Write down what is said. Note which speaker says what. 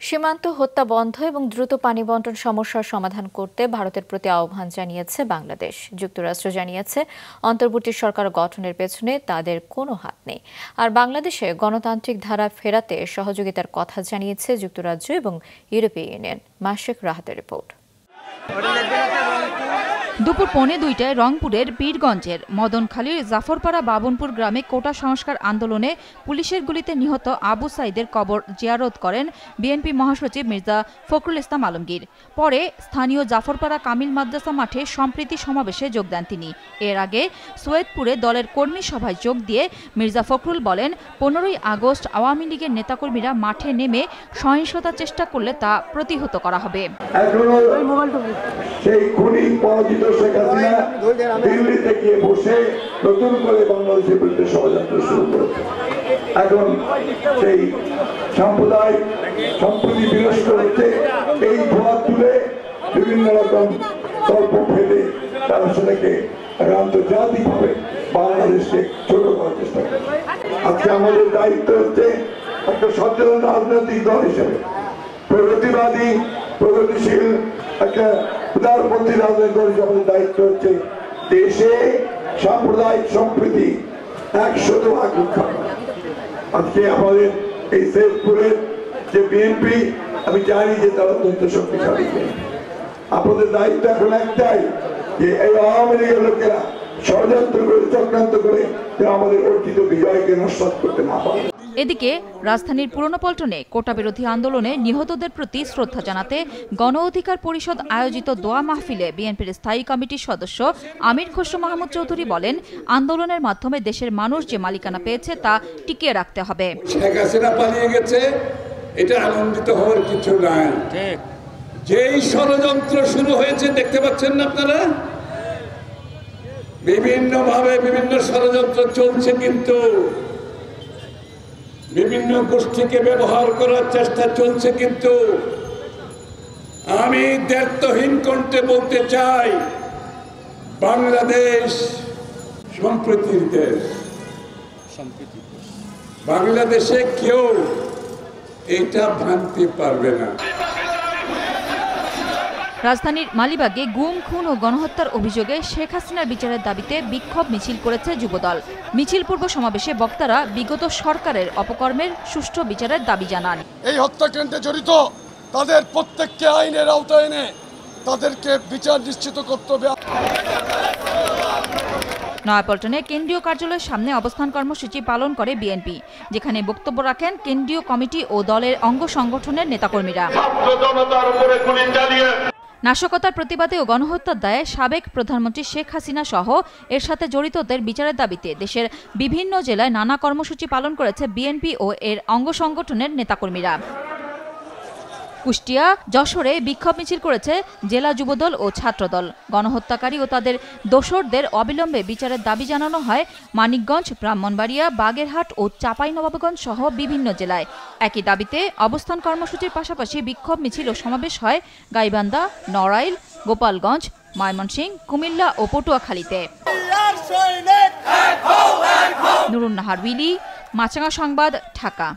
Speaker 1: সীমান্ত হত্যা বন্ধ এবং দ্রুত পানি বণ্টন সমস্যার সমাধান করতে ভারতের প্রতি আহ্বান জানিয়েছে বাংলাদেশ। যুক্তরাষ্ট্র জানিয়েছে অন্তর্বর্তী সরকার গঠনের পেছনে তাদের কোনো হাত নেই। আর বাংলাদেশে গণতান্ত্রিক ধারা ফেরাতে সহযোগিতার কথা জানিয়েছে যুক্তরাজ্য এবং ইউরোপীয় ইউনিয়ন। মাশিক রাহাতের রিপোর্ট।
Speaker 2: দুপুর 1:45টায় রংপুরের পীরগঞ্জের মদনখালীর জাফরপাড়া বাবনপুর গ্রামে কোটা সংস্কার আন্দোলনে পুলিশের গুলিতে নিহত আবু সাইদের কবর জিয়ারত করেন বিএনপি মহাসচিব মির্জা ফখরুল ইসলাম আলমগীর। পরে স্থানীয় জাফরপাড়া কামিল মাদ্রাসা মাঠে সম্প্রীতি সমাবেশে যোগ দেন তিনি। এর আগে সৈয়দপুরে দলের কর্মী সভায় যোগ দিয়ে মির্জা ফখরুল বলেন, 15ই আগস্ট আওয়ামী লীগের নেতাকর্মীরা মাঠে নেমে সহিংসতার চেষ্টা করলে তা প্রতিহত করা হবে।
Speaker 3: সেই খুনি পরাজিত শেখ হাসিনা দিল্লিতে গিয়ে বসে নতুন করে বাংলাদেশের বিরুদ্ধে ষড়যন্ত্র শুরু করেছে। এখন সেই সাম্প্রদায়িক সম্প্রীতি বিনষ্ট হচ্ছে। এই ধোয়া তুলে বিভিন্ন রকম গল্প ফেলে তারা সেটাকে আন্তর্জাতিকভাবে বাংলাদেশকে ছোট করার চেষ্টা করে। আজকে আমাদের দায়িত্ব হচ্ছে একটা সচেতন রাজনৈতিক দল হিসেবে প্রগতিবাদী প্রগতিশীল একটা উদারপন্থী রাজনৈতিক দল হিসেবে আমাদের দায়িত্ব হচ্ছে দেশে সাম্প্রদায়িক সম্প্রীতি 100% রক্ষা করা। আজকে আমাদের এই সৈয়দপুরের যে বিএনপি, আমি জানি যে তারা অত্যন্ত শক্তিশালী। আপনাদের দায়িত্ব এখন একটাই যে এই আওয়ামী লীগের লোকেরা ষড়যন্ত্র করে চক্রান্ত করে আমাদের অর্জিত বিজয়কে নস্যাৎ করতে না পারে।
Speaker 2: এদিকে রাজধানীর পুরনো পল্টনে কোটা বিরোধী আন্দোলনে নিহতদের প্রতি শ্রদ্ধা জানাতে গণ অধিকার পরিষদ আয়োজিত দোয়া মাহফিলে বিএনপির স্থায়ী কমিটির সদস্য আমির খসরু মাহমুদ চৌধুরী বলেন, আন্দোলনের মাধ্যমে দেশের মানুষ যে মালিকানা পেয়েছে তা টিকিয়ে রাখতে হবে।
Speaker 4: শেখ হাসিনা পালিয়ে গেছে, এটা আনন্দিত হওয়ার কিছু নাই। যেই ষড়যন্ত্র শুরু হয়েছে দেখতে পাচ্ছেন না আপনারা, বিভিন্নভাবে বিভিন্ন ষড়যন্ত্র চলছে, কিন্তু বিভিন্ন গোষ্ঠীকে ব্যবহার করার চেষ্টা চলছে। কিন্তু আমি দ্ব্যর্থহীন কণ্ঠে বলতে চাই, বাংলাদেশ সম্প্রীতির দেশ। বাংলাদেশে কেউ এটা ভাঙতে পারবে না।
Speaker 2: রাজধানীর মালিবাগে গুম, খুন ও গণহত্যার অভিযোগে শেখ হাসিনার বিচারের দাবিতে বিক্ষোভ মিছিল করেছে যুবদল। মিছিল পূর্ব সমাবেশে বক্তারা বিগত সরকারের অপকর্মের সুষ্ঠু বিচারের দাবি জানান।
Speaker 5: এই হত্যাকাণ্ডে জড়িত তাদের প্রত্যেককে আইনের আওতায় এনে তাদেরকে বিচার নিশ্চিত করতে হবে।
Speaker 2: নয়াপল্টনে কেন্দ্রীয় কার্যালয়ের সামনে অবস্থান কর্মসূচি পালন করে বিএনপি, যেখানে বক্তব্য রাখেন কেন্দ্রীয় কমিটি ও দলের অঙ্গ সংগঠনের নেতাকর্মীরা। নাশকতার প্রতিবাদে ও গণহত্যার দায়ে সাবেক প্রধানমন্ত্রী শেখ হাসিনা সহ এর সাথে জড়িতদের বিচারের দাবিতে দেশের বিভিন্ন জেলায় নানা কর্মসূচি পালন করেছে বিএনপি ও এর অঙ্গ সংগঠনের নেতাকর্মীরা। কুষ্টিয়া, যশোরে বিক্ষোভ মিছিল করেছে জেলা যুবদল ও ছাত্রদল। গণহত্যাকারী ও তাদের দোসরদের অবিলম্বে বিচারের দাবি জানানো হয় মানিকগঞ্জ, ব্রাহ্মণবাড়িয়া, বাগেরহাট ও চাঁপাইনবাবগঞ্জ সহ বিভিন্ন জেলায়। একই দাবিতে অবস্থান কর্মসূচির পাশাপাশি বিক্ষোভ মিছিল ও সমাবেশ হয় গাইবান্ধা, নড়াইল, গোপালগঞ্জ, ময়মনসিংহ, কুমিল্লা ও পটুয়াখালীতে। নুরুন নাহার উইলি, মাছরাঙা সংবাদ, ঢাকা।